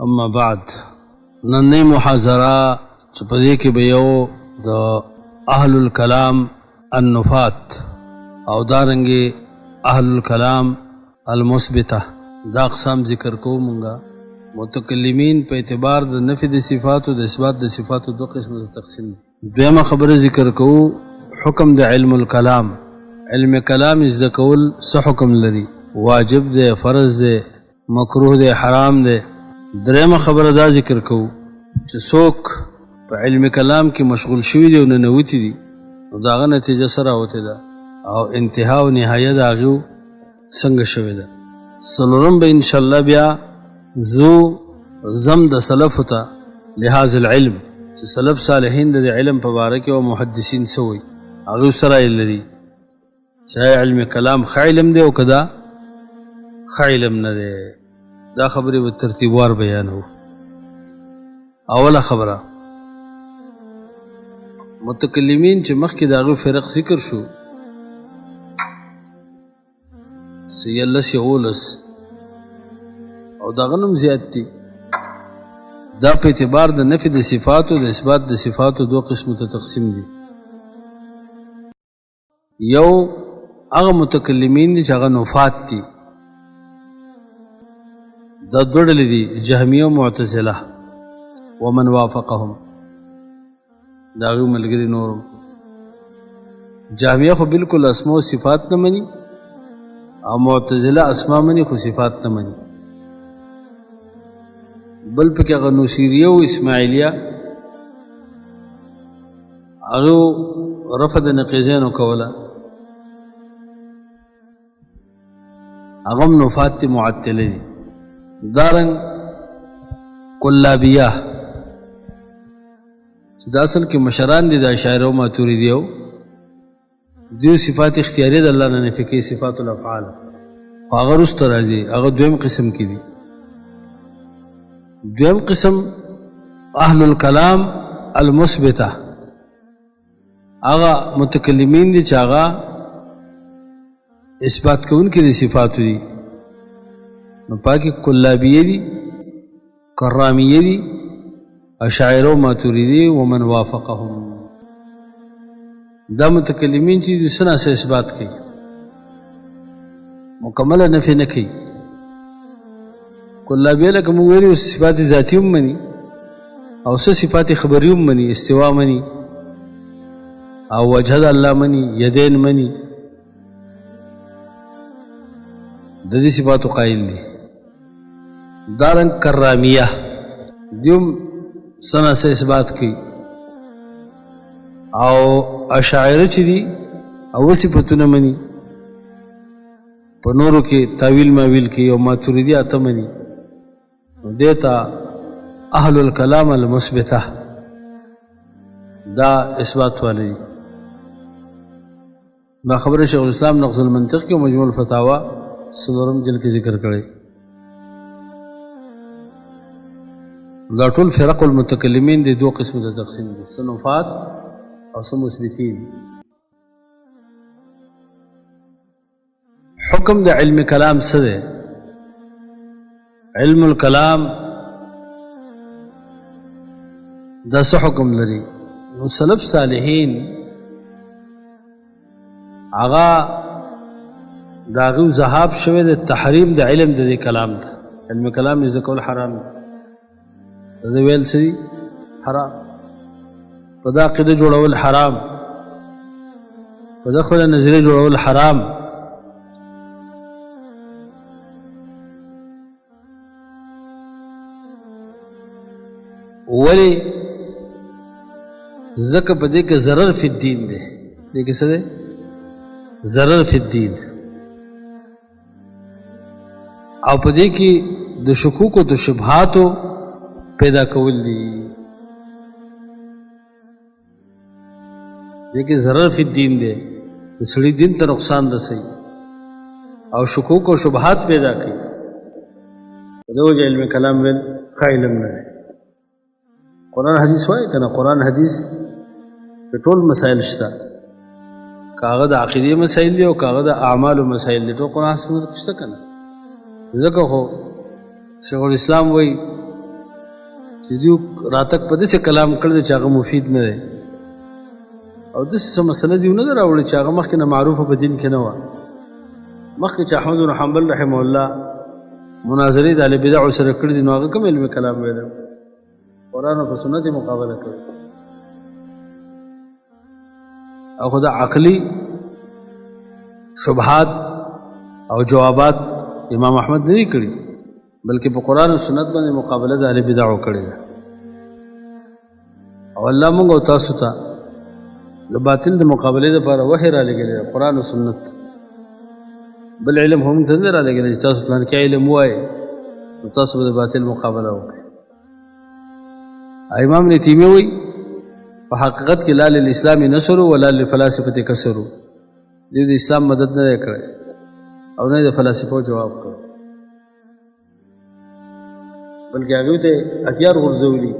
اما بعد نننی محاضره چې په دې کې به یو د اهل الکلام النفات او دارنګې اهل الکلام المثبته دا اقسام ذکر کوو مونږه. متکلمین په اعتبار د نفي د صفاتو د اثبات د صفاتو دو قسمه تقسیم دي. دویمه خبره ذکر کوو حکم د علم الکلام. علم کلام زده کول څه حکم لري؟ واجب دی، فرض دی، مکروه دی، حرام دی. درېمه خبره دا ذکر کوو چې څوک په علم کلام کې مشغول شوي دي او ننوتي دي نو د هغه نتیجه څه راوتې ده او انتها او نهایه د هغې څنګه شوې ده. څلورم به انشاءالله بیا زو زم د سلفو ته لحاظ العلم چې سلف صالحین د علم په باره کې او محدثین څه وایي هغې څه رایې لري چې علم کلام ښه علم دی او که دا ښه علم نه دی. دا خبرې به ترتیبوار بیانو. اوله خبره متکلمین چې مخکې د هغې فرق ذکر شو سیلس یولس او د هغه نوم زیات دي. دا په اعتبار د نفي د صفاتو د اثبات د صفاتو دو قسمو ته تقسیم دي. یو هغه متکلمین دي چې هغه نفات دي. دا دوه ډلې دي، جهمیه او معتزله ومن وافقهم. د هغوی ملګري نورم. جهمیه خو بالکل اسماء او صفات نه مني او معتزله اسماء مني خو صفات نه مني. بل پکې هغه نوسیریه او اسماعیلیه هغو رفع د نقیضینو کوله، هغه هم نفات دي، معطله دي. دارنګ کلابیه چې دا اصل کې مشران دي د اشاعره او ماتوریدیو، دوی صفات اختیاري د الله نه نفي کوي، صفات الافعال خو هغه وروسته راځي. هغه دویم قسم کې دي. دویم قسم اهل الکلام المثبته، هغه متکلمین دي چې هغه اثبات کوونکي د صفاتو دي. نو پاکی کلابیه دی، کرامیه دی، اشاعره و ماتوریدی ومن وافقهم. دا متکلمین چې دوی څه ناسه اثبات کوي، مکمله نفي نه کوي. کلابیه لکه موږ ویلي صفات ذاتي هم مني او څه صفات خبري هم مني، استوا مني او وجه د الله مني، یدین مني، د دې صفاتو قایل دي. دارنګ کرامیه دیوم سنه سے اثبات کی او اشاعره چې دي او صفاتونه مني په نورو کې تاویل ماویل کې او ماتوریدی اته مني. دیتا اهل الکلام المثبته دا اثبات والی. دا خبره شیخ الاسلام نقض المنطق کې مجموع الفتاوا څلورم جلد کې ذکر کړی. دا ټول فرق المتکلمین دی دو قسمو ته تقسیم دي، څه نفات او څه مثبتین. حکم د علم کلام څه دی؟ علم الکلام دا څه حکم لري؟ نو سلف صالحین هغه د هغوی ذهاب شوی د تحریم د علم د دې کلام ته. علم کلام یې زده کول حرام دی، د دې ویل څه دي؟ حرام. په دا عقیده جوړول حرام، په دا خپله نظریه جوړول حرام. ولې؟ ځکه په دې کې ضرر فی الدین دی. دې کې څه دی؟ ضرر فی الدین. او په دې کې د شکوک او د شبهاتو پیدا کول دي. دې کې ضرر فی الدین دی، د سړي دین ته نقصان رسوي او شکوک او شبهات پیدا کوي. په دې وجه علم کلام ویل ښه علم نه دی. قرآن حدیث وایي که نه؟ قرآن حدیث کې ټول مسایل شته، که هغه د عقیدې مسایل دي او که هغه د اعمالو مسایل دي، ټول قرآن سنت کې شته که نه؟ ځکه خو شیخ الاسلام وایي چې دوی راتګ په داسې کلام کړی دی چې هغه مفید نه دی او داسې څه مسله دې ونه ده راوړې چې هغه مخکې نه معروفه په دین کې نه وه. مخکې چې احمد بن حنبل رحمه الله مناظرې د اهل بدعو سره کړي دي نو هغه کوم علمي کلام ویلی قرآن او په سنت یې مقابله کړې او خو دا عقلي شبهات او جوابات امام احمد نه دي کړي بلکې په قرآن او سنت باندې مقابله د اهل بدعو کړې ده. او الله موږ او تاسو ته د باطل د مقابلې لپاره وحی را لېږلی ده قرآن او سنت. بل علم هم ته نه را لېږلی چې تاسو پلانکي علم ووایئ نو تاسو به د باطل مقابله وکړئ. امام ابن تیمیه وایي په حقیقت کې لا للاسلام نصر ولا للفلاسفه کسر، دوی د اسلام مدد نه دی کړی او نه د فلاسفو جواب کړی بلکې هغوی ته هتیار غورځولي.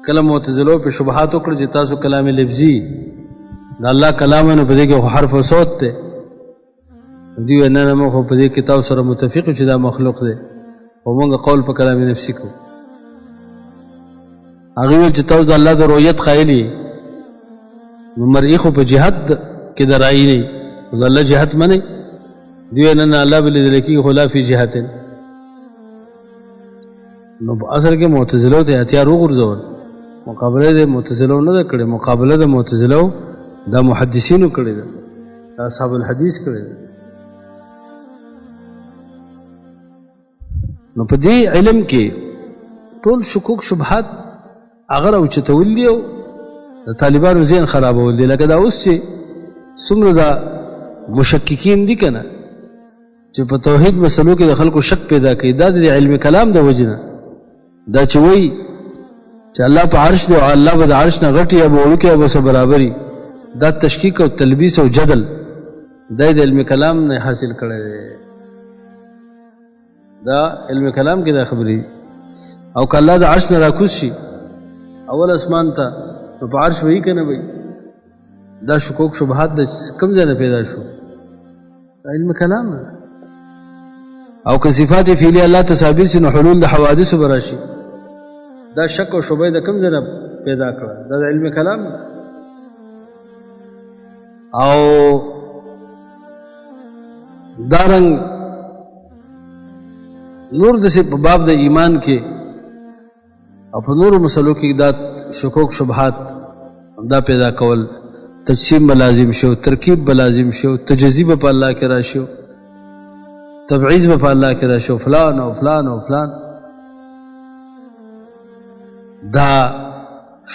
کله معتزلو په شبهات وکړه چې تاسو کلام لفظي د الله کلام نه په دې کې حرف او صوت دی، دوی وایي نه موږ خو په دې کې تاسو سره متفق یو چې دا مخلوق دی او موږ قول په کلام نفسي کوو. هغوی ویل چې تاسو د الله د رؤیت قایل یې نو مرئي خو په جهت کې د رایي نه نو د الله جهت منئ. دوی وایي نه الله به لیدلی کېږي خو لا فی جهت. نو په اصل کې معتزلو ته هتیار وغورځول، مقابله د معتزلو نه ده کړې، مقابله د معتزلو دا محدثینو کړې ده، دا اصحاب الحدیث کړې ده. نو په دې علم کې ټول شکوک شبهات هغه راوچتول دي او د طالبانو ذهن خرابول دي. لکه دا اوس چې څومره دا مشککین دي که نه چې په توحید مسلو کې د خلکو شک پیدا کوي، دا د علم کلام د وجې نه دا چې وایي چې الله په عرش دی او الله به د عرش نه غټ یا به وړوکی یا به څه برابري، دا تشکیک او تلبیس او جدل دا د علم کلام نه حاصل کړی دی. دا علم کلام کې دا خبرې دي. او که الله د عرش نه راکوز شي اول اسمان ته نو په عرش به یې که نه به دا شکوک شبهات د کوم ځای نه پیدا شو؟ دا علم کلام نه. او که صفات فعلی الله ته ثابت شي نو حلول د حوادثو به راشي. دا شک او شبهه د کوم ځای نه پیدا کړه؟ دا د علم کلام نه. او دارنګ نور داسې په باب د ایمان کې او په نورو مسلو کې دا شکوک شبهات دا پیدا کول، تجسیم به لازم شو، ترکیب به لازم شو، تجزی به په الله کې راشو، تبعیض به په الله کې راشو، فلان او فلان او فلان. دا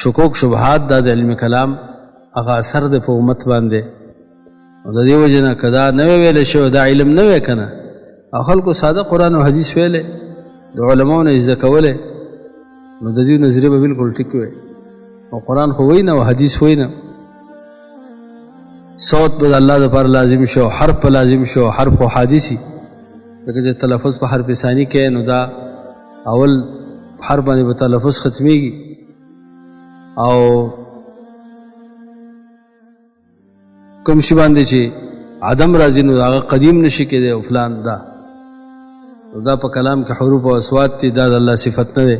شکوک شبهات دا د علم کلام هغه اثر دی په امت باندې. او د دې وجې نه که دا نه وی ویلی شوی دا علم نه وی که نه او خلکو ساده قرآن او حدیث ویلی د علماو نه زده کولی نو د دې نظریه به بلکل ټیک وی. او قرآن خو وی نه او حدیث وی نه. صوت به د الله دپاره لازم شو، حرف به لازم شو، حرف خو حادثي لکه چې تلفظ په حرف ثاني کې نو دا اول حرف باندې به تلفظ ختمیږي او کوم شي باندې چې عدم راځي نو هغه قدیم نشي کېدی او فلان. دا په کلام کې حروف او اصوات دي، دا د الله صفت نه دی،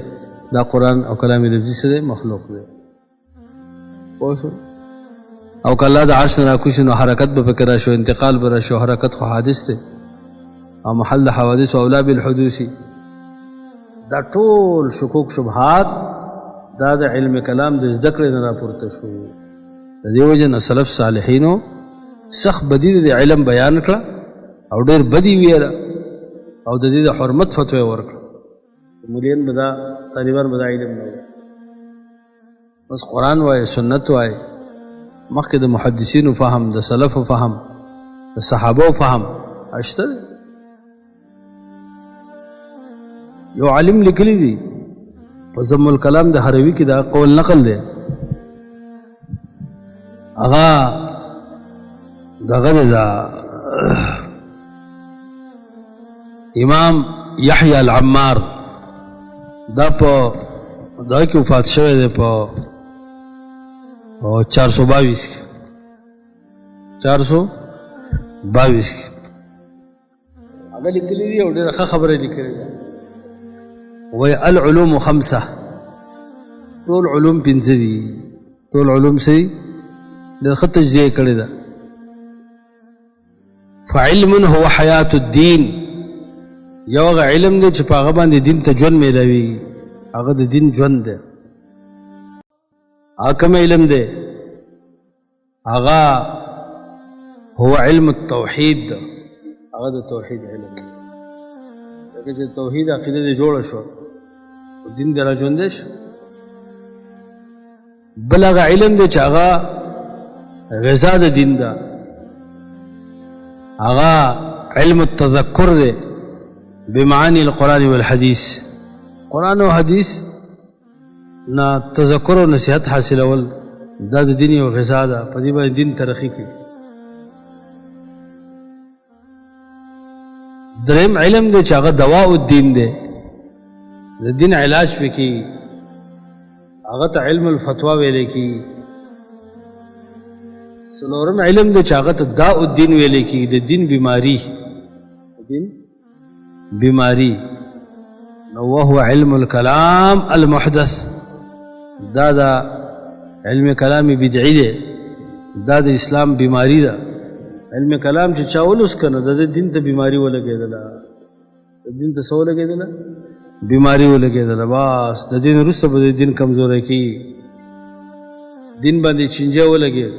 دا قرآن او کلام لفظي څه دی؟ مخلوق دی. پوه شو؟ او که الله د عرش نه راکوشي نو حرکت به پکې راشو، انتقال به راشو. حرکت خو حادث دی او محل د حوادث او اولا بالحدوثي. دا ټول شکوک شبهات دا د علم کلام د زده کړې نه راپورته شو. د دې وجې نه سلف صالحینو سخت بدي د علم بیان کړه او ډېر بدي ویله او د دې د حرمت فتوی ورکړه. مولین به دا طالبان به دا علم نه وایي، بس قرآن وایي، سنت وایي. مخکې د محدثینو فهم، د سلفو فهم، د صحابو فهم اشته دی. یو عالم لیکلی دی په ضم الکلام د حروي کې دا قول نقل دی. هغه دغه دا امام یحیی العمار دا په دا کې وفات شوی دی په 422 کې 422 کې هغه لیکلی دی او ډېره ښه خبره لیکلې ده. وی العلوم 5 ټول علوم 5 دي ټول علوم سي د خط تجزیه کړی ده فعلم هو حیات الدین یو هغه علم دی چې په هغه باندې دین ته ژوند میلاوي هغه د دین ژوند دی کوم علم دی هغه هو علم التوحید هغه د توحید علم دی لکه چې توحید عقیده دې جوړه شو دین دې را ژوندی شو بل هغه علم دی چې هغه غذا د دین ده هغه علم التذکر دی بمعانی القرآن والحدیث قرآن و حدیث نا تذکر و نصیحت حاصل اول دا د دین یو غذا ده په دې باندې دین ترقی کوي دریم علم دی چې هغه دواء الدین دی د دین علاج پکې هغه ته علم الفتوا ویل کی څلورم علم دی چې هغه ته داء الدین ویل کی د دین بیماری نو وهو علم الكلام المحدث دا علم کلام بدعی دی دا د اسلام بیماری ده علم کلام چې چا ولوس کنه د دین ته بیماری ولګېدله د دین ته څه ولګېدله بیماری ولګېدله بس د دین وروسته به د دین کمزوری کی دین باندې چینجه ولګېد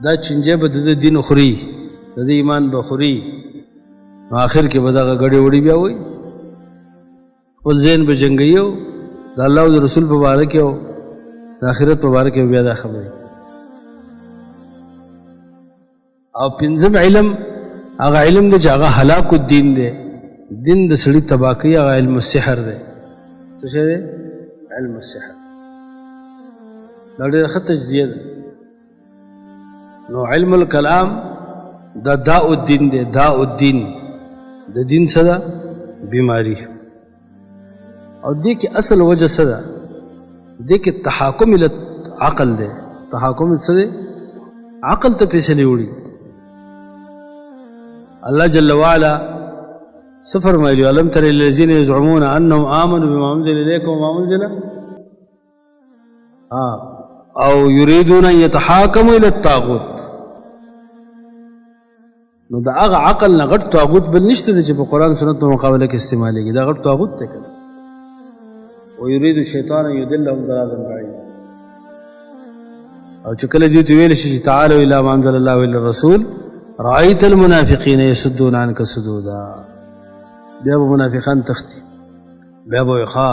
دا چینجه به د دین خوري د ایمان به خوري نو آخر کې به دغه ګډې وړې بیا وایي خپل ذهن به جنګوي او د الله او د رسول په باره کې او د آخرت په باره کې بیا دا خبرې او پنځم علم هغه علم دی چې هغه هلاک الدین دی دین د سړي تباه کوي هغه علم السحر دی څه شی دی علم السحر دا ډېره ښه تجزیه ده نو علم الکلام دا داء الدین دی داء الدین د دین څه ده بیماری او دې کې اصل وجه څه ده دې کې تحاکم الی عقل دی تحاکم څه دی عقل ته فیصلې وړي الله جل وعلا سفر فرمایلی الم تر الذین یزعمون انهم آمنوا بما انزل الیکم وما انزل او یریدون ان یتحاکموا الی الطاغوت نو دا هغه عقل نه غټ طاغوت بل نشته چې په قرآن سنت په مقابله کې استعمالیږي دا غټ طاغوت دی کنه ويريد الشيطان ان يضلهم ضلالا بعيدا او چې کله دوی ته ویل شي تعالوا الى ما انزل الله والى الرسول رأيت المنافقين يصدون عنك صدودا بیا به منافقان تختی بیا به ښا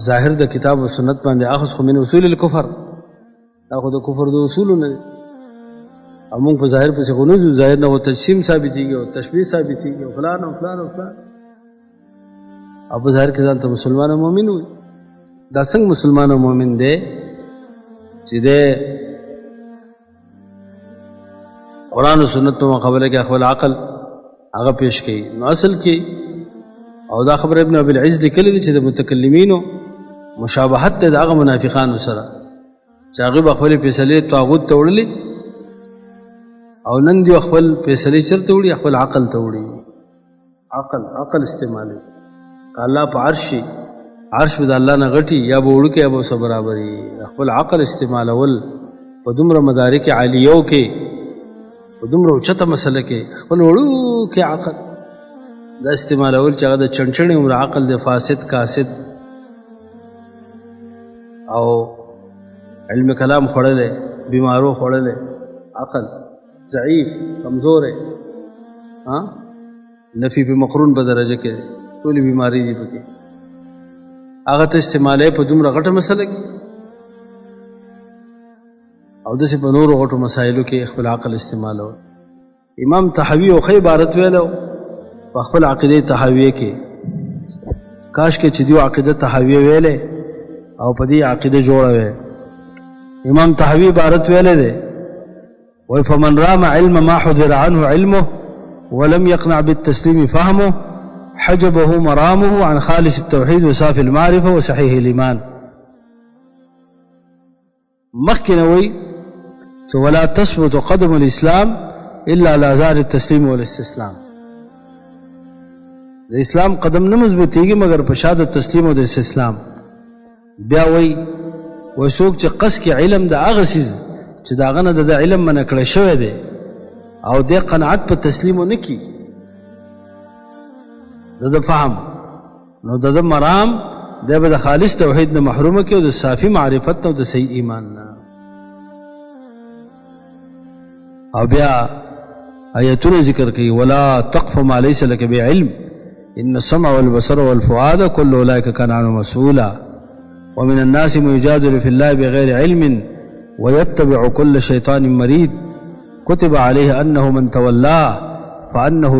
ظاهر د کتاب او سنت باندې اخذ خو من اصول الكفر دا خو د کفر د اصولو نه او موږ په ظاهر پسې خو نه ځو ظاهر نه تجسیم ثابتېږي او تشبیه ثابتېږي او فلان او فلان او فلان او په ظاهر کې ځان ته مسلمان او مؤمن وي دا څنګه مسلمان او مؤمن دی چې دی قرآن و سنت په مقابله کې خپل عقل هغه پیش کوي نو اصل کې او دا خبر ابن ابي العز لیکلی دی چې د متکلمینو مشابهت دی د هغه منافقانو سره چې هغه به خپل فیصلې طاغوت ته وړلې او نن دی خپل فیصلې چرته وړي خپل عقل ته وړي عقل استعمالوي الله په عرش به د الله نه غټي یا به وړوکی یا به ورسره برابري خپل عقل استعمالول په دومره مدارک عالیو کې په دومره اوچته مسله کې خپل وړوکی عقل دا استعمالول چې هغه د چنچڼې عمر عقل د فاسد کاسد او علم کلام خوړلی بیمارو خوړلی عقل ضعیف کمزور نفی په مقرون په درجه کې ټولې بیماری دي پکې هغه ته استعمالی په دومره غټه مسله کې او داسې په نورو غټو مسایلو کې خپل عقل استعمالو امام طحاوي او ښه عبارت ویلو په خپل عقیده طحاویه کې کاش کې چې دیو عقیده طحاویه ویلې او په دې عقیده جوړه وې امام طحاوي عبارت ویلې ده وای فمن رام علم ما حضر عنه علمه ولم يقنع بالتسليم فهمه حجبه مرامه عن خالص التوحيد وصافي المعرفة وصحيح الإيمان مخکنوي ولا تثبت قدم الإسلام إلا على زار التسليم والاستسلام د اسلام قدم نه مضبوطیږي مګر په شا د تسلیم او د استسلام. بیا وایي څوک چې قص کې علم د هغه څیز چې د هغه نه د علم منع کړی شوی دی او د قناعت په تسلیمو نه کي د فهم نو د مرام دی به د خالص توحید نه محرومه کي او د صافي معرفت او د صحیح ایمان نه. او بیا آیتونه ذکر کوي ولا تقف ما ليس لك بعلم ان السمع والبصر والفؤاد كل اولئك كان عنه مسؤولا ومن الناس من يجادل في الله بغير علم ويتبع كل شيطان مريد كتب عليه انه من تولاه فانه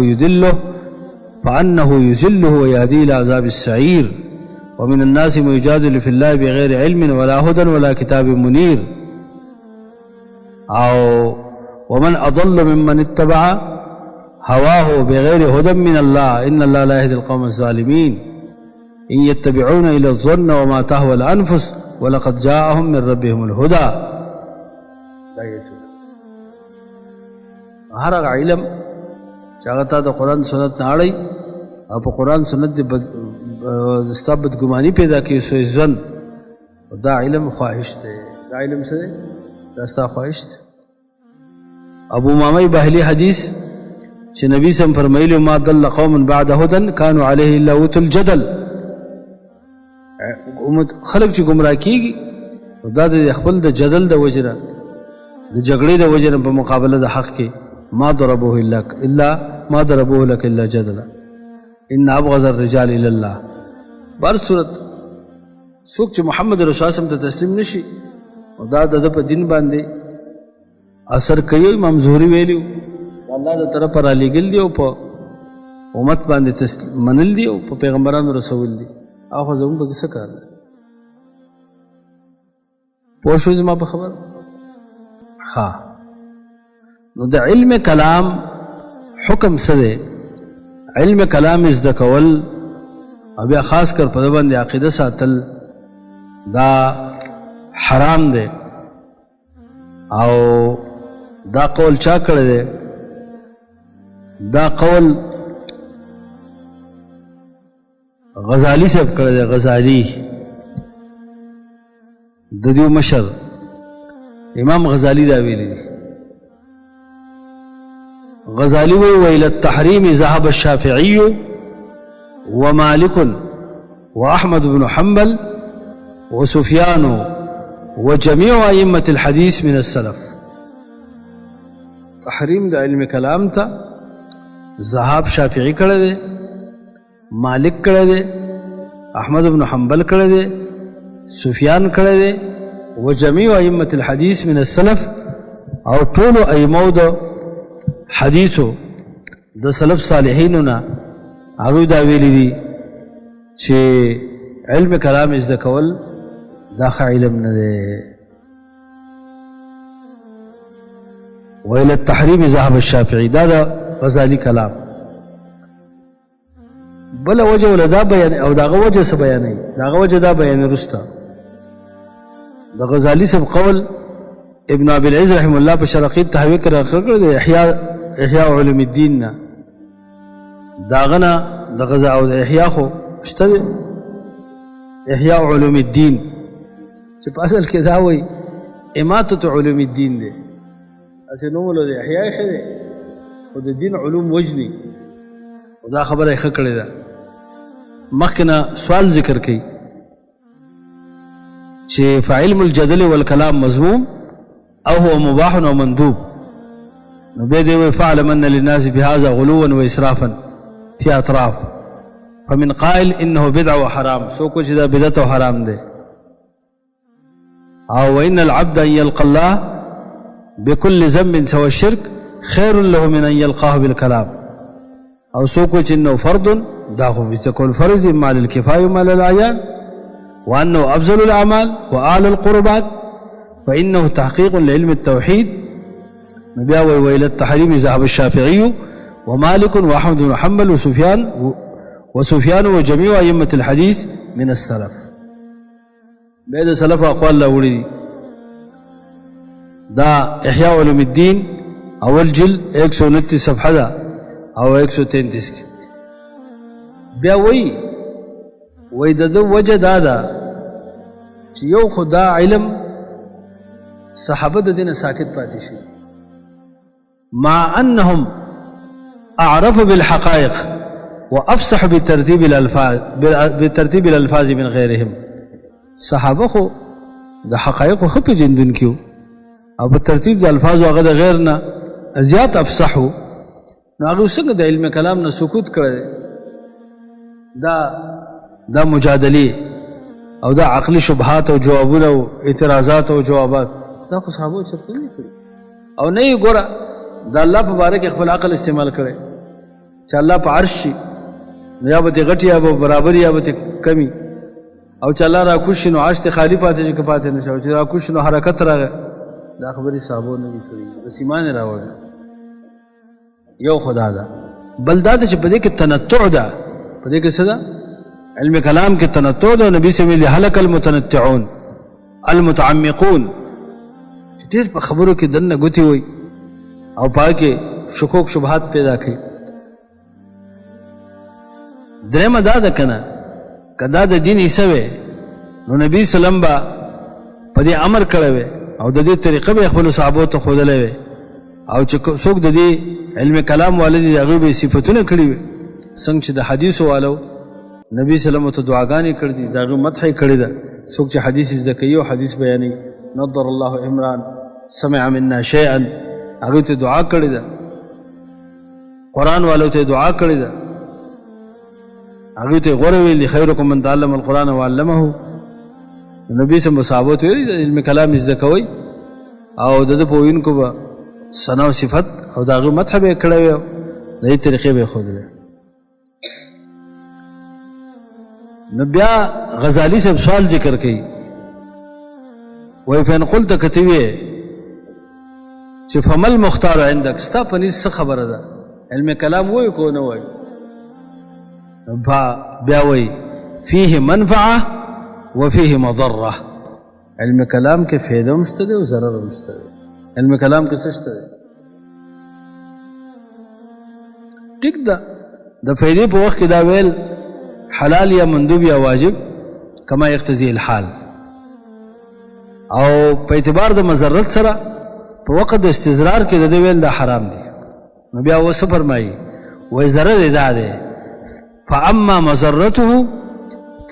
يذله ويهديه الى عذاب السعير ومن الناس من يجادل في الله بغير علم ولا هدى ولا كتاب منير او ومن اضل ممن اتبع هواه بغير هدى من الله ان الله لا يهدي القوم الظالمين ان يتبعون الى الظن وما تهوى الانفس ولقد جاءهم من ربهم الهدى. هر هغه علم چې هغه ته د قرآن سنت نه اړوي او په قرآن سنت د ستا بدګماني پیدا کوي سوء ظن دا علم خواهش دی. دا علم څه دی؟ دا ستا خواهش دی. ابو امامه بهلي حدیث چې نبی سم فرمایلی ما ضل قوم بعد هدى كانوا عليه الا اوتوا الجدل. خلق چې گمراه کیږي دا د خپل د جدل د وجره د جګړې د وجره په مقابله د حق کې ما ضربوه لك الا جدلا ان ابغض الرجال الى الله. بار صورت څوک چې محمد رسول الله ته تسلیم نشي او دا د په دین باندې اثر کوي. امام زهري ویلو الله د طرف را لګل دی او په امت باندې منل دی او په پیغمبرانو رسول دی. هغه زموږ به څه کار پوه شو زما په خبر. ها نو د علم کلام حکم څه دی؟ علم کلام زده کول او بیا خاص کر په باندې عقیده ساتل دا حرام دی. او دا قول چا کړی دی؟ دا قول غزالی صاحب کړی دی. غزالی د دیو مشر امام غزالی دا ویلی دی. غزالی وی ویل التحریم ذهب الشافعی ومالک واحمد بن حنبل وسفیان وجميع ائمه الحديث من السلف. تحریم د علم کلام ته ذهاب شافعی کړی دی، مالک کړی دی، احمد بن حنبل کړی دی، سفیان کړی دی، وجميع ائمه الحديث من السلف او ټول ائمه د حدیثو د سلف صالحینو نه هغوی دا ویلي دي چې علم کلام زده کول دا ښه علم نه دی. وإلى التحریم ذهب الشافعي دا د غزالی کلام. بله وجه ولا دا بیان او داغه وجه څه بیانوي؟ داغه وجه دا بیان رسته د غزالی صاحب قول ابن ابي العز رحمه الله په شرقي تحویه کې راغلی دی احیاء علوم الدین نه. داغه نه د غزا او د احیاء خو شته دی احیاء علوم الدین چې په اصل کې دا وایي اماتة علوم الدین دی. اسې نوم له د احیاء ښه دی خو د دین علوم وجني او دا خبره یې ښه کړې ده. مخکې نه سوال ذکر کوي چې فعلم الجدل والكلام مذموم او هو مباح او مندوب. نو بیا دی وی فعلم ان للناس بهذا غلوا واسرافا في اطراف فمن قائل انه بدعه وحرام. سو کو چې دا بدعت او حرام دی. او وان العبد ان يلقى الله بكل ذنب سوى الشرك خير له من ان يلقاه بالكلام. او سو کو چې انه فرض دا خو ذکر فرض اما للكفايه وما للعيان وانه افضل الاعمال واعلى القربات فانه تحقيق لعلم التوحيد. نبي وإلى التحريم ذهب الشافعي ومالك واحمد بن حنبل وسفيان وجميع ائمه الحديث من السلف. بعد سلف اقوال لاوړي دا احیاء علوم الدین اول جلد 129 صفحه ده او 133 کې بیا وی د وجه دا ده چې یو خو دا علم صحابه د دې نه ساکت پاتې شي مع انهم اعرف بالحقائق وافصح بترتیب الالفاظ من غیرهم صحابه خو د حقایق خو پیژندونکي او په ترتیب د الفاظ هغه د غیر نه زیات افصحو نو هغه څنګه د علم کلام نه سکوت کړی دا مجادله او دا عقلی شبهات او جوابونه او اعتراضات او جوابات دا خو صحابه چرته نه کړی او نه یې ګوره دا الله په باره کې خپل عقل استعمال کړي چې الله په عرش شي یا به غټ یا به برابر یا به کمی او چې الله را کوشي نو عرش ته خالی پاتې چې پاتې نشي او چې را کوشي نو حرکت راغی دا خبرې صحابه نه کړي بس ایمان راوړل یو خدا دا بل دا چې په دې کې تنطع ده په دې کې څه ده علم کلام کې تنطع ده نبی صلی الله علیه هلك المتنطعون المتعمقون چې ډېر په خبرو کې دنه ګوتې وي او پاکه شکوک شبهات پیدا کړي درېمه دا ده کنه کدا د دین حصہ نو نبی سلام با په دې امر کړی او د دې طریقه به خپل صحابه ته خودلې او چې څوک د دې علم کلام والدي هغه به صفاتونه کړی څنګه چې د حدیث والو نبی سلام ته دعاګانې کړې دي داغه مدح کړی ده څوک چې حدیث ذکیه او حدیث بیانې نضر الله عمران سمع منا شيئا هغه ته دعا کړی ده قران والو ته دعا کړی ده هغه ته غوړ ویل خیرکم من تعلم القرآن وعلمه نبی سم صحابه ته علم کلام ذکوي او د په وینکو به ثنا او صفت او داغه مدح به کړی د دې طریقې به خودله نو بیا غزالی صاحب سوال ذکر کړي وای فین قلت کتوی چې فمل مختار عندك ستا پنځ خبره ده علم کلام وای کو نه وای بیا وای فيه منفعه وفيه مضره علم کلام کې فائدہ مشته ده او ضرر مشته ده علم کلام کې څه شته ده ټیک ده د فائدې په وخت کې دا ویل حلال یا مندوب یا واجب کما یقتضی الحال او په اعتبار د مضرت سره په وخت د استزرار کې د ویل دا حرام دي نو بیا و څه فرمایي و ضرر ادا ده فاما مضرته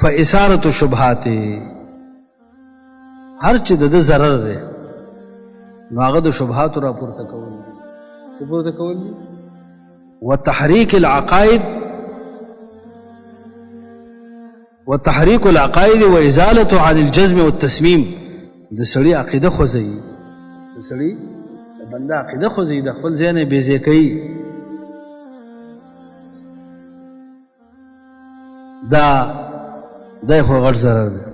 فاثاره الشبهات هر چې د ضرر ده نو هغه د شبهات را پورته کول دي څه پورته کول دي وتحريك العقائد وازاله عن الجزم والتسميم د سړي عقیده خوځي د سړي بنده عقیده خوځي د خپل ځای نه بيځي کوي دا خو غټ ضرر ده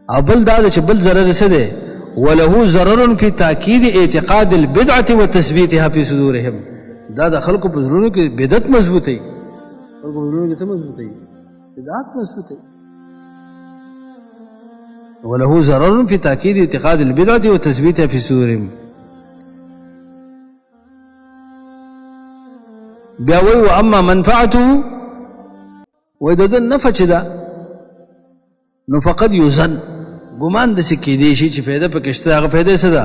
او بل دا چې بل ضرر څه ده وله ضرر في تاكيد اعتقاد البدعه وتثبيتها في صدورهم دا د خلکو په زړونو کې بدعت مضبوطي خلکو په زړونو کې څه مضبوطي بدعت مضبوطي وله ضرر في تاكيد اعتقاد البدعه وتثبيتها في صدورهم بیا وی واما منفعته وإذا النفع ده نو فقد يظن ګمان د سکې دی شي چې فائدہ پکې شته هغه فائدہ څه ده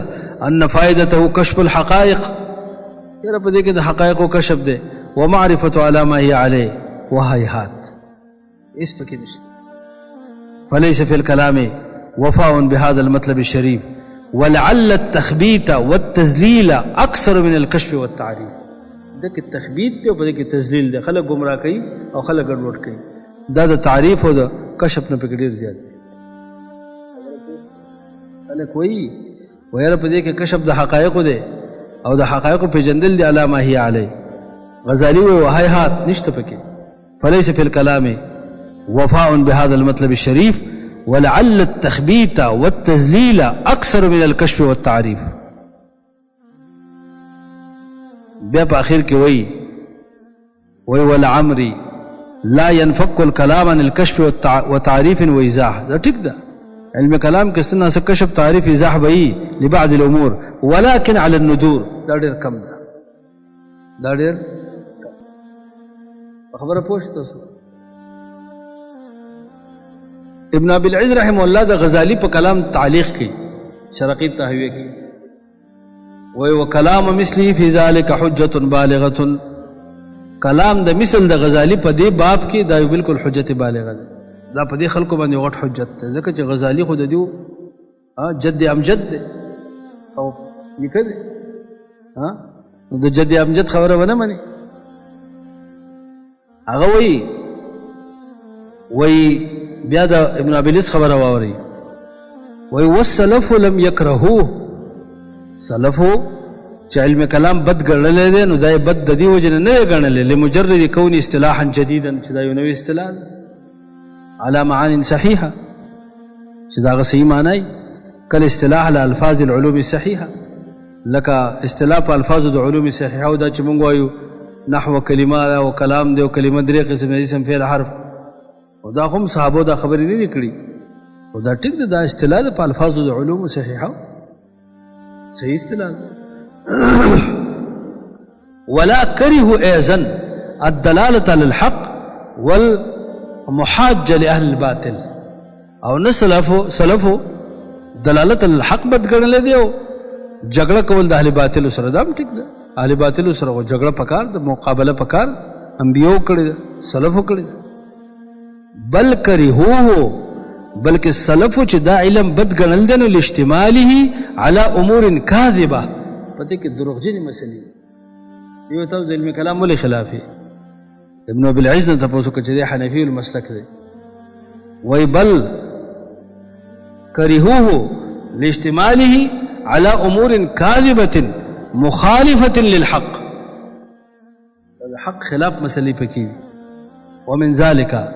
ان فائدته كشف الحقائق یره په دې کې د حقایق او کشف ده ومعرفه على ما هي عليه وهيهات اس پکې نشته فليس في الكلام وفاء بهذا المطلب الشريف ولعل التخبيت والتذليل اكثر من الكشف والتعريف دغه تخبیت ته په دې کې تذلیل ده خلک گمراه کوي او خلک ګډوډ کوي دا د تعریف او د کشف نه په ډیر زیات دي خلک وایي وایره په دې کې کشف د حقایق ده او د حقایق په جندل دي علامه هي علی غزالی و هيهات نشته پکې فليس في الكلام وفاء بهذا المطلب الشريف ولعل التخبيت والتذليل اكثر من الكشف والتعريف بیا په اخر کې وی ولعمري لا ينفك الكلام عن الكشف وتعريف وايضاح دا ټیک ده علم کلام کې سنه څه کشف تعریف ایضاح به لبعض الامور ولكن على الندور دا ډېر کم ده دا ډېر خبره پوښتنه ابن ابي العز رحمه الله د غزالی په کلام تعلیق کی شرقی تهویه کی وی وکلام مثلی فی ذلک حجت بالغه کلام د مثل د غزالی په دې باب کې دا بالکل حجت بالغه ده دا په دې خلکو باندې غټ حجت ده ځکه چې غزالی خو د دیو جد امجد ده او نکده د جد امجد خبره ونه مني هغه وی بیا د ابن ابي العز خبره واوري وی والسلف لم يكرهوه سلفو چې علم کلام بد ګڼلی دی نو دا یې بد د دې وجې نه یې ګڼلی لمجرد کون اصطلاحا جدیدا چې دا یو نوی اصطلاح ده على معان صحیحه چې دا هغه صحیح معنی کل اصطلاح له الفاظ العلوم الصحیحه لکه اصطلاح په الفاظو د علوم صحیحه او دا چې موږ وایو نحو کلمه ده او کلام دی او کلمه درې قسم دي اسم فعل حرف او دا هم صحابو دا خبرې نه دي کړي او دا ټیک ده دا اصطلاح ده په الفاظو د علوم صحیحه صحیح اصطلاح ولا كرهوا ايضا الدلاله على الحق والمحاجه لاهل الباطل او سلفو دلالت الحق بد ګڼل دی او جګړه کول د اهل باطل سره دا ټیک ده اهل باطل سره جګړه پکار د مقابله پکار انبیو کړي سلفو کړي بل کرهوه بلکې سلفو چې دا علم بد ګڼل دی نو لاجتماله على امور کاذبه پته کې دروغجنې مسلې یو تاسو د علم کلام ولې خلافي ابن ابي العز ته تاسو کې چې حنفي المسلک دی وای بل کرهوه لاجتماله على امور كاذبه مخالفه للحق الحق خلاف مسلې پکې ومن ذلك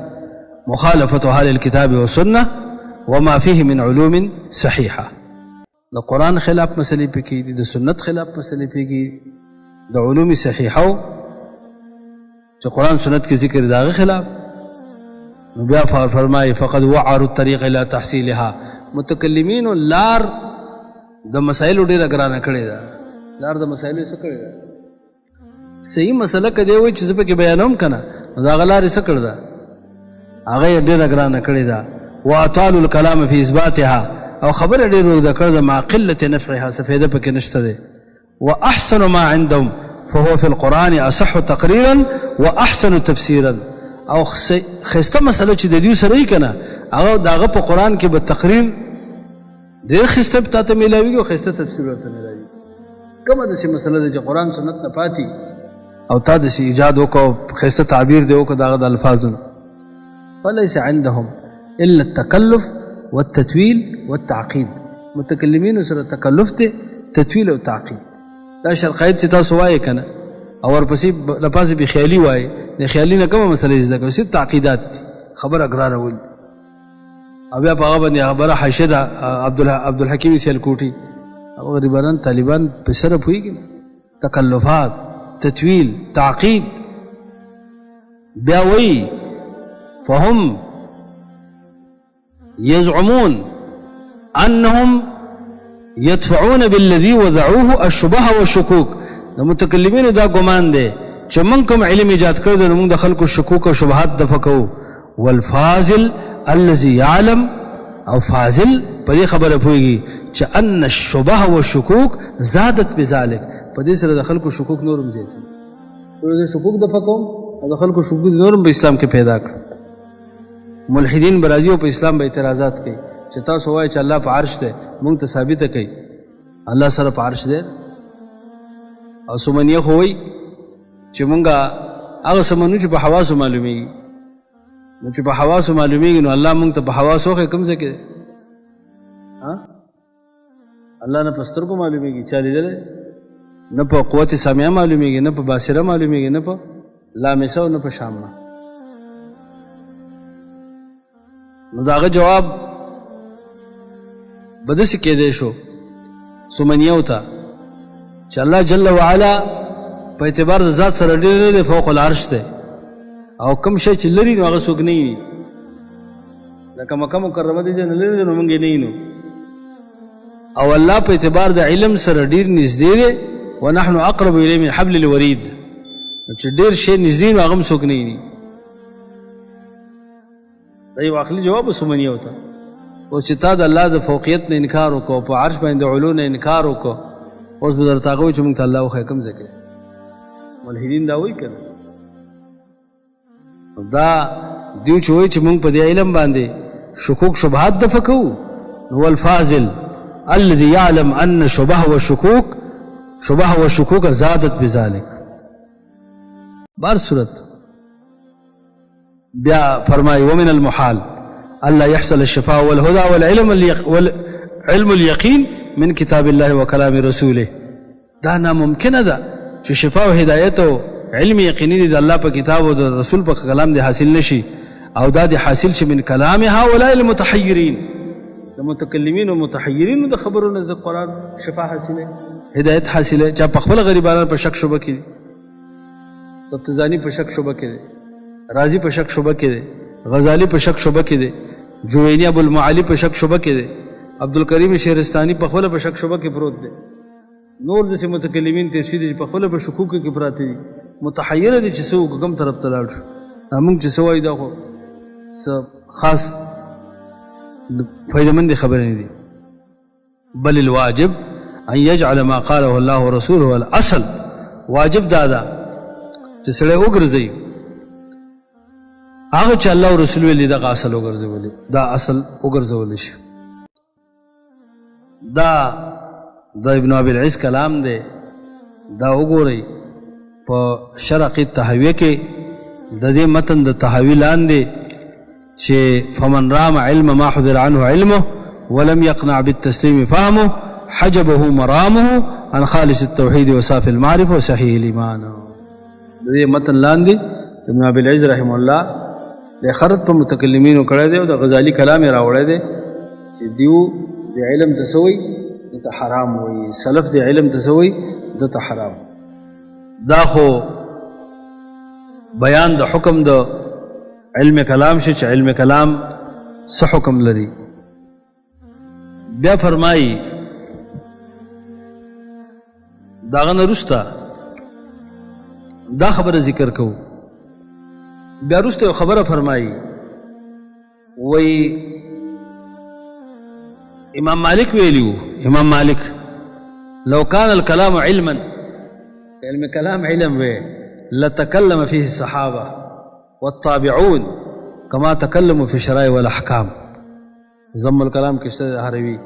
مخالفه اهل الكتاب والسنه وما فيه من علوم صحيحه د قرآن خلاف مسلې پکې دي د سنت خلاف مسلې پکې د علوم صحیحه چې قرآن سنت کې ذکر داغه خلاف نو بیا فرمایي فقد وعروا الطريق الى تحصيلها متکلمین لار د مسائل ډیره ګرانه کړې ده لار د مسائل څه کړې ده صحیح مسله کدی وای چې په کې بیانوم کنه دا غلار څه کړ ده هغه ډیره ګرانه کړې ده واطال الكلام في اثباتها او خبر ډیرو د کړ د مع قله نفعها سفیده پکې نشته ده واحسن ما عندهم فهو في القران اصح تقريرا واحسن تفسيرا او خسته مسله چې د دې سره یې کنه هغه داغه په قران کې به تقریر ډېر خسته ته ملاوي او خسته تفسیر ورته ملاوي کومه د سي مسله د قران سنت نه پاتې او تا د سي ایجاد وکاو خسته تعبیر دی وکاو داغه د الفاظونو وليس عندهم الا التكلف والتتويل والتعقيد متکلمین سره تکلف ته تتویل او تعقید دا شرقایت چې تاسو وایي کنه او ورپسې لپاسې به خیالي وایي د خیالي نه کومه مسله زده کوي صرف تعقیدات خبر اقرار ول او بیا په هغه باندې خبره حاشیه عبد الحکیم سیالکوټي او غریبان طالبان په سره پويږي تکلفات تتویل تعقید بیا وایي فهم يزعمون انهم يدفعون بالذي وضعوه الشبه والشكوك د متکلمینو دا ګمان دی چې موږ کوم علم ایجاد کړی دی موږ د خلکو شکوک او شبهات دفع کوو والفاضل الذي يعلم او فاضل په دې خبره پوهیږي چې ان الشبه والشكوك زادت بذلك په دې سره د خلکو شکوک نورم زیاتي د شکوک دفع کوم او د خلکو شکوک نورم په اسلام کې پیدا کړ ملحدین برازي او په اسلام به اعتراضات کوي چې تاسو وایي چې الله په عرش دی موږ ته ثابت کوي الله سره په عرش دی او سمنیه خو وایي چې موږ هغه سمنو چې په حواسو معلومیږي نو چې په حواسو معلومیږي نو الله موږ ته په حواسو خو کوم ځای کې الله نه په سترګو معلومیږي چا لیدل نه په قوت سامعه معلومیږي نه په باصره معلومیږي نه په لامسه او نه په شامه نو داغه جواب بدس کې دی شو سمنیو ته چې الله جل وعلا په اعتبار د ذات سره ډېر دی فوق العرش دی او کوم شی چې لري نو هغه څوک نه وي لکه مکه مکرمه دي نه لري نو موږ نه وینو او الله په اعتبار د علم سره ډېر نږدې دی ونحن اقرب الیه من حبل الورید چې ډېر شی نږدې نو هغه څوک نه وي دا یو عقلي جواب وسمنی وته. اوس چې تا د الله د فوقیت نه انکار وکړو، په عرش باندې علو نه انکار وکړو، اوس به درته هغه وایي چې موږ ته الله وښیه کوم ځای کې. ملحدین دا وایي که نه؟ دا دیو چې وایي چې موږ په دې علم باندې شکوک شبهات دفع کوو، هو الفاضل الذي يعلم ان شبه والشكوك زادت بذلك. بار صورت بیا فرمائی ومن المحال الا يحصل الشفاء والهدى والعلم اليقين من كتاب الله وكلام رسوله. دا ناممکنه ده چې شفاء او هدایت او علم یقیني دي د الله په کتاب او د رسول په کلام دي حاصل نشي، او دا دي حاصل شي من کلام هؤلاء المتحيرين، د متکلمین او متحیرین د خبرونو د قرآن شفا حاصله، هدایت حاصله. چا په خپل غریبانو په شک شبه کې، تفتزانی په شک شبه کې، رازی په شک شبه کې، غزالی په شک شبه کې، جوینی ابو المعالی په شک شبه کې، عبدالکریم شهرستانی په خپل په شک شبه کې پروت دی. نور داسې متکلمین تیر شوي دي چې په خپل په شکوکو کې پراته دي، متحیره دي چې څه وکړو، کوم طرف ته لاړ شو. موږ چې څه وایو دا خو څه خاص فائدمند خبرې نه دي. بل الواجب ان يجعل ما قاله الله ورسوله الاصل. واجب دا ده چې سړی وګرځي هغه چې الله او رسول ویلي دغه اصل وګرځولي، دا اصل وګرځول شي. دا د ابن ابي العز کلام دی، دا وګورئ په شرح التحویه کې د دې متن د تحوی لاندې چې فمن رام علم ما حضر عنه علمه ولم يقنع بالتسليم فهمه حجبه مرامه عن خالص التوحيد وصافي المعرفه وصحيح الايمان. د دې متن لاندې ابن ابي العز رحمه الله له خرط په متکلمینو کړی دی او د غزالی کلام راوړی دی چې دیو د علم تسوي د حرام وي، سلف د علم تسوي د حرام. دا خو بیان د حکم د علم کلام شي چې علم کلام څه حکم لري. بیا فرمایي داغه نه وروسته دا خبره ذکر کوو. بیا وروسته یو خبره فرمایي، وی امام مالک ویلیو، امام مالک لو كان الكلام علما، علم کلام علم وی لتكلم فيه الصحابه والتابعون كما تكلموا في الشرائع والاحکام. ضم الكلام کشته هروي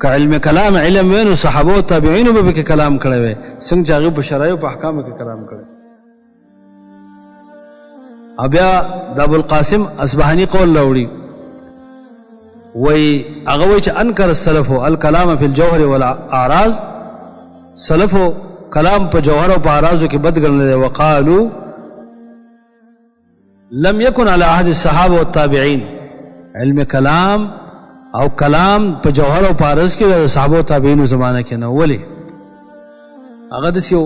که علم کلام علم وینو صحابه او تابعین به کې کلام کړی وي، څنګه چې هغه په شرایع او په احکام کې کلام کړی. بیا د ابو القاسم اصبهانی قول راوړي، وی هغه وایي چې انکر السلف الکلام فی الجوهر والاعراض، سلفو کلام په جوهر او په اعراضو کې بد ګڼل. وقالو لم يكن على عهد الصحابه والتابعين، علم کلام او کلام په جوهر او په اعراض کې د صحابه او تابعینو زمانه کې نه. ولې هغه د یو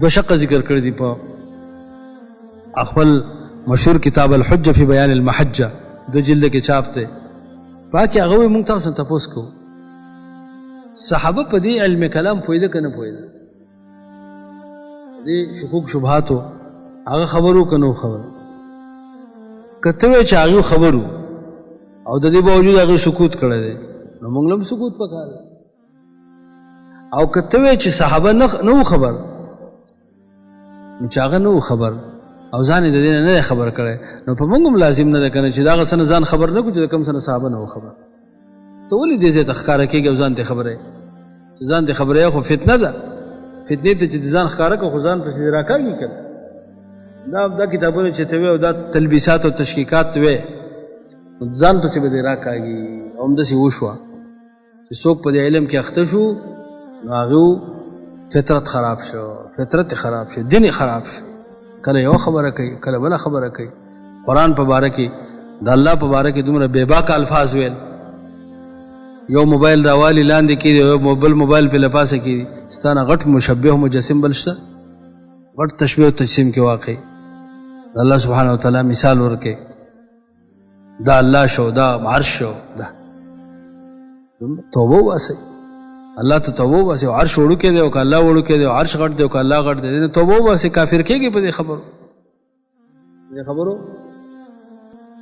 دو شق ذکر کړی دی په خپل مشهور کتاب الحجه فی بیان المحجه، دو جلد کې چاپ دی. پاکي هغه موږ تاسو ته تاسو کو صحابه په دې علم کلام پوهیده کنه پوهیده، دې شکوک شبهاتو هغه خبرو کنه خبر کته چې هغه خبرو او د دې باوجود هغه سکوت کړی دی، نو موږ هم سکوت وکړو. او کته چې صحابه نه خبر، نو چې هغه نه خبر او ځان د دې نه خبر کړي، نو په موږ هم لازم نه ده کنه چې دا غسن ځان خبر نه کو چې کوم سره صحابه نه خبر. ته ولې دې ځای تخکاره کېږي او ځان ته خبره، ځان ته خبره خو فتنه ده. فتنه ته چې ځان ښکاره کو خو ځان پسې راکاږي کنه. دا کتابونه چې ته وې او دا تلبیسات او تشکیکات وې ځان پسې به راکاږي. او همداسې وشوه چې څوک په دې علم کې اخته شو، نو هغه فطرت خراب شو، فطرت خراب شو، دین خراب شو. کله یو خبره کوي، کله بل خبره کوي. قرآن په باره کې د الله په باره کې دومره بے باکه الفاظ ویل، یو موبایل راوالی لاندې کېږي، یو بل موبایل په لپاسه کېږي، ستانه غټ مشبه او مجسم بل شته، غټ تشبیه او تجسیم کې واقع د الله سبحانه وتعالی مثال ورکړي، دا الله شو، دا عرش شو. دا توبه واسي، الله ته توبه واسي. عرش وړو کې دی او الله وړو کې دی، عرش غټ دی او الله غټ دی، توبه واسي. کافر کېږي په دې خبرو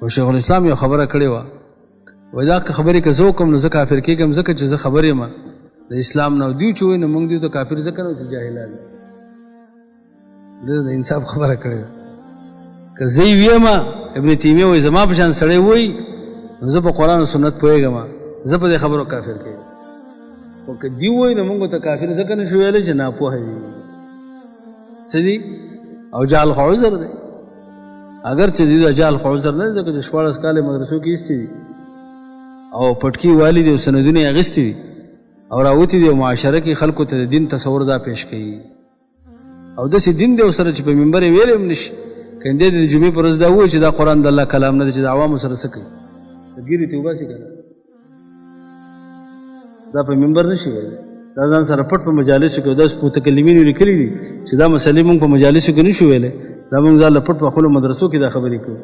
او شیخ الاسلام یو خبره کړې وه وایي دا خبرې که زه وکړم نو زه کافر کېږم ځکه چې زه خبر یم د اسلام نه. دوی چې وایي نو موږ دوی ته کافر ځکه نه چې جاهلان ډېر د انصاف خبره کړې ده. که زه یې ویم ابن تیمیه وایي زما په شان سړی وایي نو زه په قرآن او سنت پوهېږم، زه په دې خبرو کافر کېږم. خو که دوی وایي نو موږ ته کافر ځکه نه شو ویلی چې ناپوهه دي څه دي او جهل خو عذر دی. اگر چې دوی د جهل خو عذر نه دی ځکه چې 14 کاله مدرسو کې ایستي دي او پټکي والي دي او سندونه یې اخیستي دي او راوتي دي او معاشره کې خلکو ته د دین تصور دا پیش کوي او داسې دین دی ورسره چې په منبر یې ویلی هم نه شي. که دې د جمعې په ورځ دا ووایي چې دا قرآن د الله کلام نه دی چې د عوامو سره څه کوي د ګیرې ته وباسي که نه دا په منبر نه شي ویلی. دا ځان سره پټ په مجالسو کې داسې متکلمینو لیکلي دي چې دا مسلې موږ په مجالسو کې نه شو ویلی، دا موږ ځان له پټ په خپلو مدرسو کې دا خبرې کوو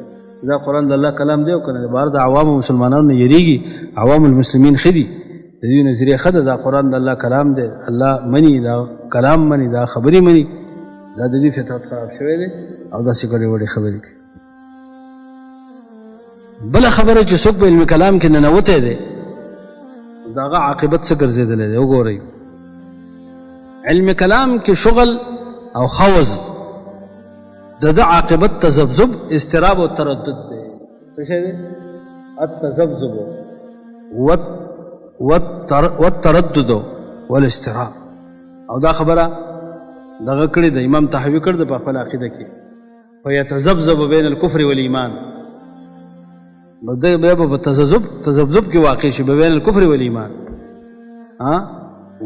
دا قرآن د الله کلام دی او که نه بهر د عوامو مسلمانانو نه یېرېږي. عوام المسلمین ښه دي، د دوی نظریه ښه ده، دا قرآن د الله کلام دی، الله مني، دا کلام مني، دا خبرې مني. دا د دوی فطرت خراب شوی دی او داسې ګډې وډې خبرې کوي. بله خبره چې څوک په علم کلام کې ننوتی دی د هغه عاقبت څه ګرځېدلی دی. وګورئ علم کلام کې شغل او خوض د ده عاقبت تذبذب اضطراب او تردد دی. څه شی دی؟ التذبذب والتردد والاضطراب. او دا خبره دغه کړې ده امام طحاوي کړ ده په خپل عقیده کې فیتذبذب بین الکفر والایمان. بیا به په تذبذب کې واقع شي بین الکفر والایمان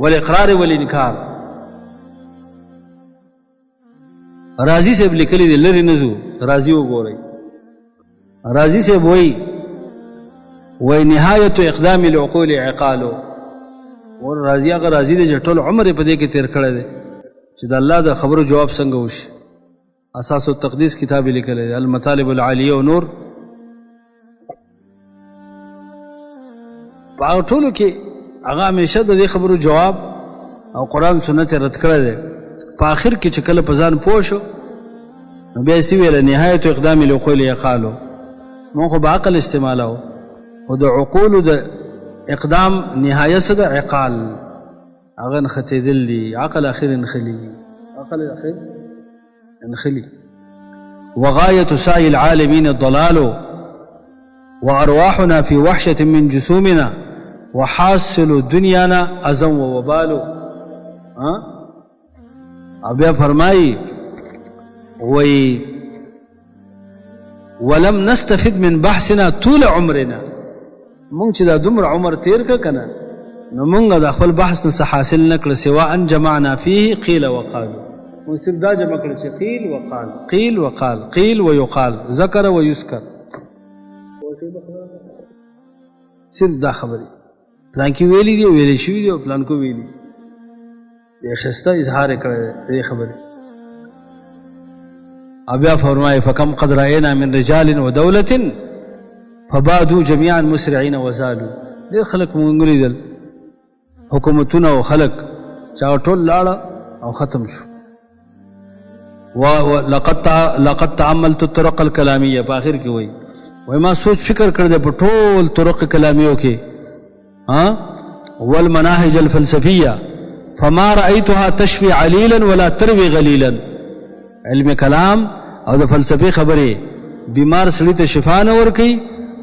والاقرار والانکار. رازی صاحب لیکلی دی لرې نه ځو رازی وګورئ. رازی صاحب وایي نهایت اقدام العقول عقالو. اور رازی هغه رازی دی چې ټول عمر یې په دې کې تېر کړی دی چې د الله د خبرو جواب څنګه وشي. اساس التقدیس کتاب یې لیکلی دی، المطالب العالیه و نور. په هغه ټولو کې هغه همیشه د دې خبرو جواب او قرآن سنت یې رد کړی دی. په آخر کې چې کله په ځان پوه شو نو بیا یې څه ویله نهایت اقدام العقول عقالو. مونږ خو به عقل استعمالوو خو د عقولو د اقدام نهایه څه ده؟ عقال. هغه نښتېدل دي، عقل اخر انخلي، عقل اخر انخلي. وغایة سعی العالمین الضلال وارواحنا في وحشة من جسومنا وحاصل دنیانا اذى ووبال. بیا فرمائی وی ولم نستفد من بحثنا طول عمرنا. مونږ چې دا دومره عمر تیر که که نه نو مونږ د خپل بحث نه څه حاصل نه کړه سوا ان جمعنا فيه قیل وقالو. مونږ صرف دا جمع کړه چې قیل وقال قیل وقال قیل ویقال ذکر ویذکر. صرف دا خبرې پلانکي ویلي دي ویلې شوي دي او پلانکو ویلي دي ښایسته اظهار یې کړی دی دې خبرې. او بیا فرمایي فکم قد رأینا من رجال و دولة فبادو جميعا مسرعین وزالو. ډېر خلک مونږ لیدل حکومتونه او خلک چې هغه ټول لاړه او ختم شو. لقد تعملت الطرق الكلاميه. په آخر کې وایي ما سوچ فکر کړی دی په ټول طرق کلامیو کې والمناهج الفلسفیه فما رأيتها تشفي علیلا ولا تروي غلیلا. علم کلام او د فلسفې خبرې بیمار سړي ته شفا نه ورکوي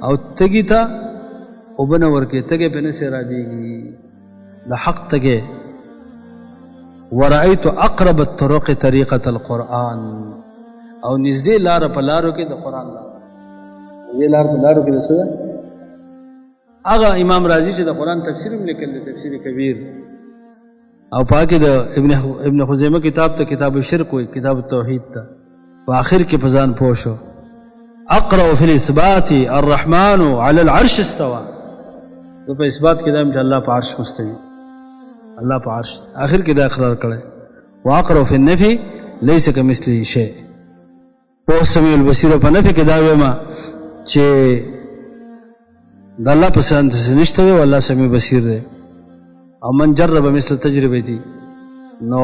او تږي ته اوبه نه ورکوي، تږی پې نه سېرابېږي د حق تږی. ورأيت اقرب الطرق طریقة القرآن. او نږدې لاره په لارو کې د قرآن لاره، نږدې لاره په لارو کې د څه ده؟ هغه امام رازي چې د قرآن تفسیر هم لیکل دی تفسیر کبیر او پاکې د ابن خزیمه کتاب ته کتاب الشرک وایي کتاب التوحید ته. په آخر کې په ځان پوه شو اقرأ فی الاثبات الرحمن علی العرش استوى. نو په اثبات کې دا چې الله په عرش مستوي، الله په عرش. آخر کې دا اقرار کړی واقرأ فی النفی لیس کمثله شیء. په سمیع البصیر په نفی کې دا ویما چې د الله په شان څه نشته وی والله سمیع بصیر دی. او من جرب مثل تجربتي نو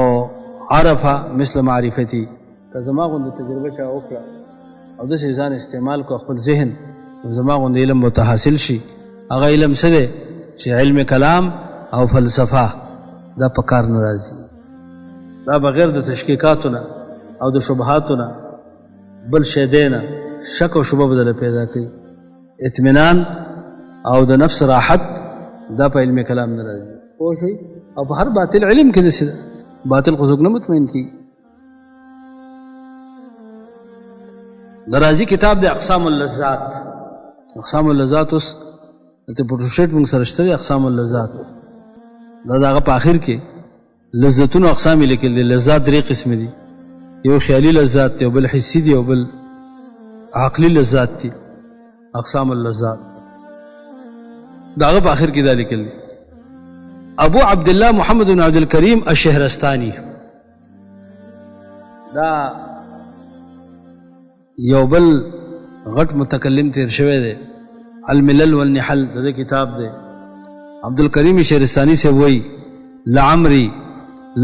عرف مثل معرفتي. که زما غوندې تجربه چا وکړه او داسې ځان استعمال کو خپل ذهن زما غوندې علم به ته حاصل شي. هغه علم څه دی چې علم کلام او فلسفه دا په کار نه راځي. دا بغیر د تشکیکاتو نه او د شبهاتو نه بل شی دی نه، شک او شبه به دله پیدا کوي. اطمینان او د نفس راحت دا په علم کلام نه راځي. پوه شئ؟ او په هر باطل علم کې داسې ده، باطل خو څوک نه مطمئن کېږي. د رازي کتاب د اقسام اللذات. اقسام اللذات اوس ته پروشیټ موږ سره شته دی. اقسام اللذات دا د هغه په آخر کې لذتونو اقسام یې لیکل دي. لذات درې قسم دي، یو خیالي لذات دی، یو بل حسي دی، یو بل عقلي لذات دي. اقسام اللذات دا هغه په آخر کې دا لیکل دي. ابو عبدالله محمد بن عبد الکریم الشهرستانی دا یو بل غټ متکلم تیر شوی دی. الملل والنحل دا کتاب دی. عبدالکریم شهرستانی سے وی لعمری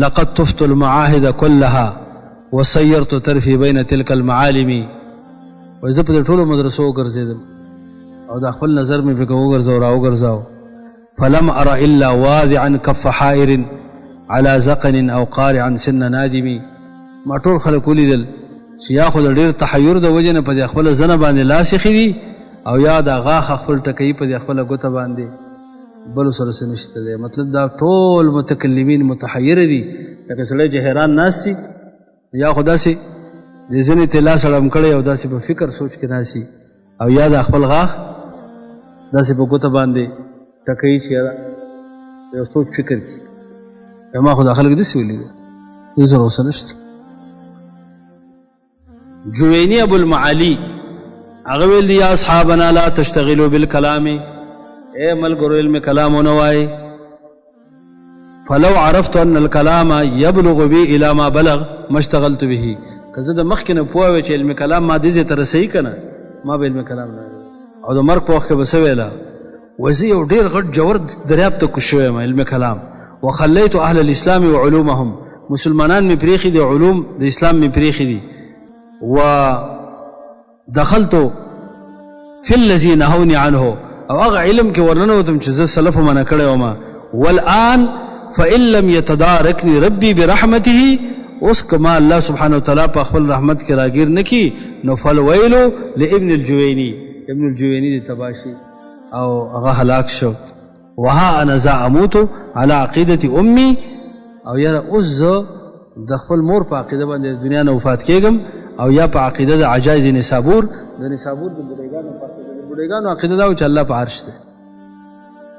لقد طفت المعاهد كلها وسيرت ترفي بين تلك المعالم. وزه په ټولو مدرسو ګرځیدم او د خپل نظر مې په وګرځاو راوګرځاو. فلم ارى الا واضعا كف حائر على زقن او قارعا سن نادم. ما ټول خلک ولیدل چې یا خو د ډېر تحیر د وجې نه په دې خپله زنه باندې لاس ایښي دي او یا د غاښ خپل ټکوي په دې خپله ګوته باندې، بلو سره څه نشته دی. مطلب دا ټول متکلمین متحیره دي، لکه سړی چې حیران ناست دي یا خو داسې د زنې ته لاس اړم کړی او داسې په فکر سوچ کې ناست او یا د خپل غاښ داسې په ګوته باندې ټکوي چې یو سوچ فکر کړي. ما خو دا خلک داسې ولیدل، دې سره اوس نشته. جوینی ابو المعالی هغه ویل دي یا اصحابنا لا تشتغلوا بالکلام، اے ملګرو علم کلام ونه وایي. فلو عرفت ان الكلام يبلغ بي الى ما بلغ ما اشتغلت به. که زه د مخکې نه پوه وی چې علم کلام ما دې ځای ته رسوي که نه، ما به علم کلام نه او د مرګ په وخت کې به څه ویله وزه یو ډېر غټ جوور دریاب ته کوز شوی یم علم کلام. وخلیت اهل الاسلام وعلومهم، مسلمانان مې پرېښي دي، علوم د اسلام مې پرېښي دي. ودخلت في الذي نهوني عنه، او هغه علم کې ورننوتم چې زه سلفو منع کړی وم. والآن فإن لم يتداركني ربي برحمته، اوس کما الله سبحانه وتعالی په خپل رحمت کې راګیر نکي نو فالویل لابن الجوینی، ابن الجوینی دی تباشي او هغه هلاک شو. وها انا ذا اموت على عقیدة امي، او یاره اوس زه د خپل مور په عقیده باندې د دنیا نه وفات کېږم او یا په عقیده د عجایز نسابور، د نسابور د بوډیګانو په عقیده. د بوډیګانو عقیده دا و چې الله په عرش دی.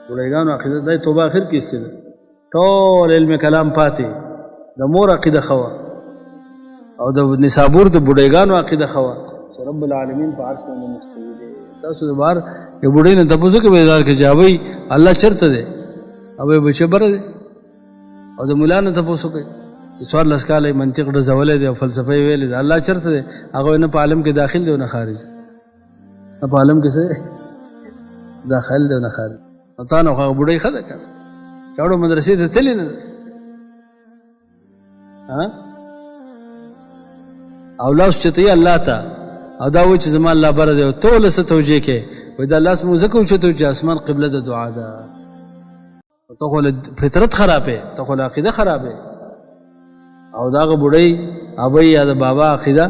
بوډیګانو عقیده دا توبه اخر کې استده ټول علم کلام پاتې. د مور عقیده خوا او د نسابور د بوډیګانو عقیده خوا چې رب العالمین په عرش باندې مستوي دی. تاسو د بار یو بوډۍ نه تپوسو کې بیدار کې جاوی الله چرته دی او بچه بره دی، او د مولا نه تپوسو کوي چې 14 کاله منطق ډزولی دی او فلسفه یې ویلې ده، الله چرته دی؟ هغه نه په عالم کې داخل دی او نه خارج، نه په عالم کې څه داخل دی او نه خارج. نو تا نو هغه بوډۍ ښه ده که نه؟ چاړو مدرسې ته تللی نه ده او لاس چتوي الله ته او دا وایي چې زما الله بره دی او ته ولې څه توجیه کوې؟ وایي دا لاس مو ځکه اوچتوي چې اسمان قبله د دعا ده. ته خو فطرت خرابې، ته خو عقیده خرابې. او دا هغه بوډۍ ابۍ یا د بابا عقیده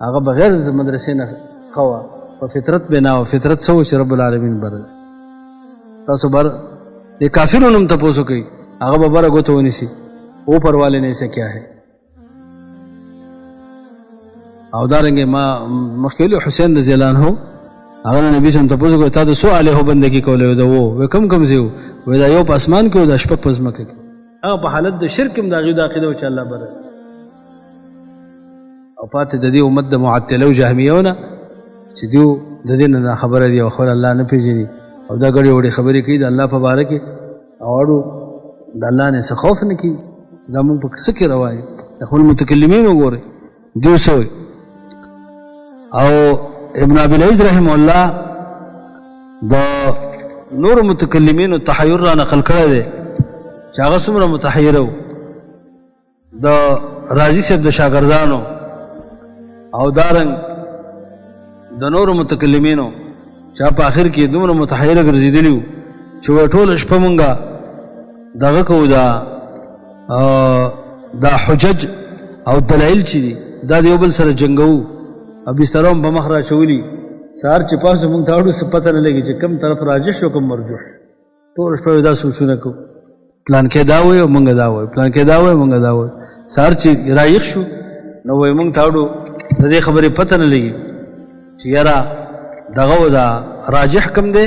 هغه بغیر د مدرسې نه ښه وه، په فطرت بنا وه. فطرت څه و چې رب العالمین بره دی. تاسو بر د کافرو نوم تپوسو کوي، هغه به بره ګوته ونیسي اوپر والے نے سے کیا ہے. او دارنګه ما مخکې حسین رضی الله عنه هغه نبی سم تپوسو کوي تا د سو علیه بندگی کولې ده و کم کم زیو و دا یو په اسمان کې او د شپه په ځمکه کې. هغه په حالت د شرک هم د هغوی د عقیده و چې الله بره. او پاتې د دې امت د معطله او جهمیو نه چې دوی د دې نه خبره دي او خپل الله نه پېژني او دا ګړې وړې خبرې کوي د الله په باره کې او اړو د الله نه څه خوف نه کوي. دا مونږ په څه کې روایي د خپل متکلمین وګورئ دوی څه وایي. او ابن ابي العز رحمه الله د نور متکلمینو تحیر را نقل کړی دی چې هغه څومره متحیره و د رازي صاحب د شاګردانو او دارنګ د نورو متکلمینو چا په آخر کې دومره متحیره ګرځېدلي وو چې وایي ټوله شپه مونږه دغه کوو دا حجج او دلایل چې دي دا د یو بل سره جنګوو او بستره هم په مخ را اچولي سهار چې پاسو مونږ ته اړو څه پته نه لګي چې کوم طرف راجح شو کوم مرجوح شو ټوله شپه دا سوچونه کوو پلان کې دا وایي او مونږ دا وایو پلان کې دا وایي مونږ دا وایو سهار چې رایق شو نو وایي مونږ ته اړو د دې خبرې پته نه لګي چې یاره دغه دا راجح کم دی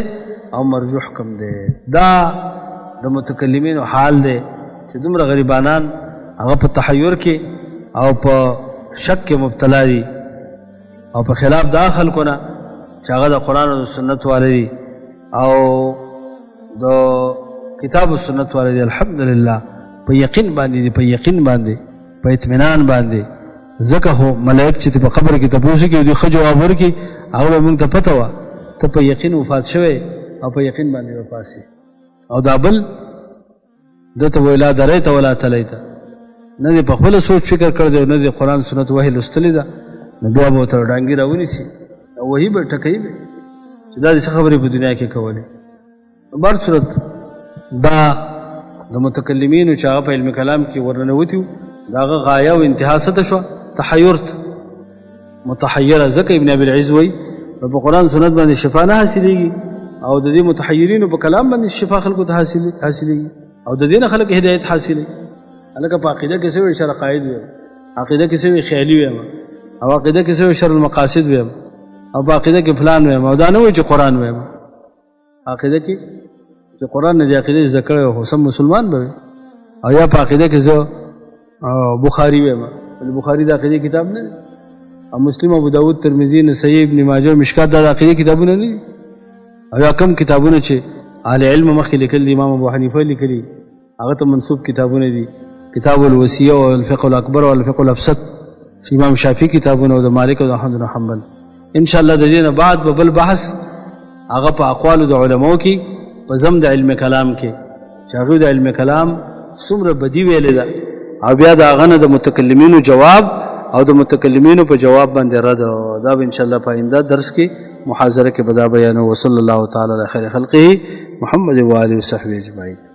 او مرجوح کم دی دا د متکلمینو حال دی چې دومره غریبانان هغه په تحیر کې او په شک کې مبتلا دي او په خلاف دا خلکو نه چې هغه د قرآن او سنت والے دي او د کتاب او سنت والے دي الحمدلله په یقین باندې دي په یقین باندې په اطمینان باندې ځکه خو ملائک چې په قبر کې تپوس کوي دوی ښه جواب ورکړي هغه موږ ته پته وه ته په یقین وفات شوی او په یقین باندې وفاسي او دا بل دته ویلا دریته ولا تلیته نه دې په خپله سوچ فکر کړی دی او نه دې قرآن سنت وحی لوستلی ده نو بیا به ورته ډانګي راونیسي او وحي به ټکوي به چې دا دې څه خبرې په دنیا کې کولې بهر صورت دا د متکلمینو چې هغه په علم کلام کې ورننوتي وو د هغه غایه او انتها څه ته شوه تحیر ته متحیره ځکه ابن ابي العز وایي په قرآن سنت باندې شفا نه حاصلېږي او د دې متحیرینو په کلام باندې شفا خلکو ته حاصلېږي او د دې نه خلک هدایت حاصلوي هلکه په عقیده کې څه وایي شر عقاید ویم عقیده کې څه وایي خیالي ویم او عقیده کې څه وایي شر المقاصد ویم او په عقیده کې فلان ویم او دا نه وایي چې قرآن ویم عقیده کې چې قرآن نه د عقیدې زده کړی خو سم مسلمان به وي او یا په عقیده کې زه بخاري ویم بخاري د عقیدې کتاب نه دی او مسلم ابو داود ترمذي نسائی ابن ماجه مشکات دا د عقیدې کتابونه نه دي او یا کم کتابونه چې اهل علم مخکې لیکلي امام ابو حنیفه لیکلي هغه ته منسوب کتابونه دي کتاب الوصیه او الفقه الاکبر او الفقه الابسط امام شافعي کتابونه او د مالک او د احمد بن حنبل ان شاء الله د دې نه بعد به بل بحث هغه په اقوال د علماو کې په زم د علم کلام کې چې هغه د علم کلام څومره بدی ویلې ده او بیا د هغه نه د متکلمینو جواب او د متکلمینو په جواب باندې رد دا به ان شاء الله په آینده درس کې محاضره کې بدا بیان او صلی الله تعالی علی خیر خلقه محمد و آله و صحبه اجمعین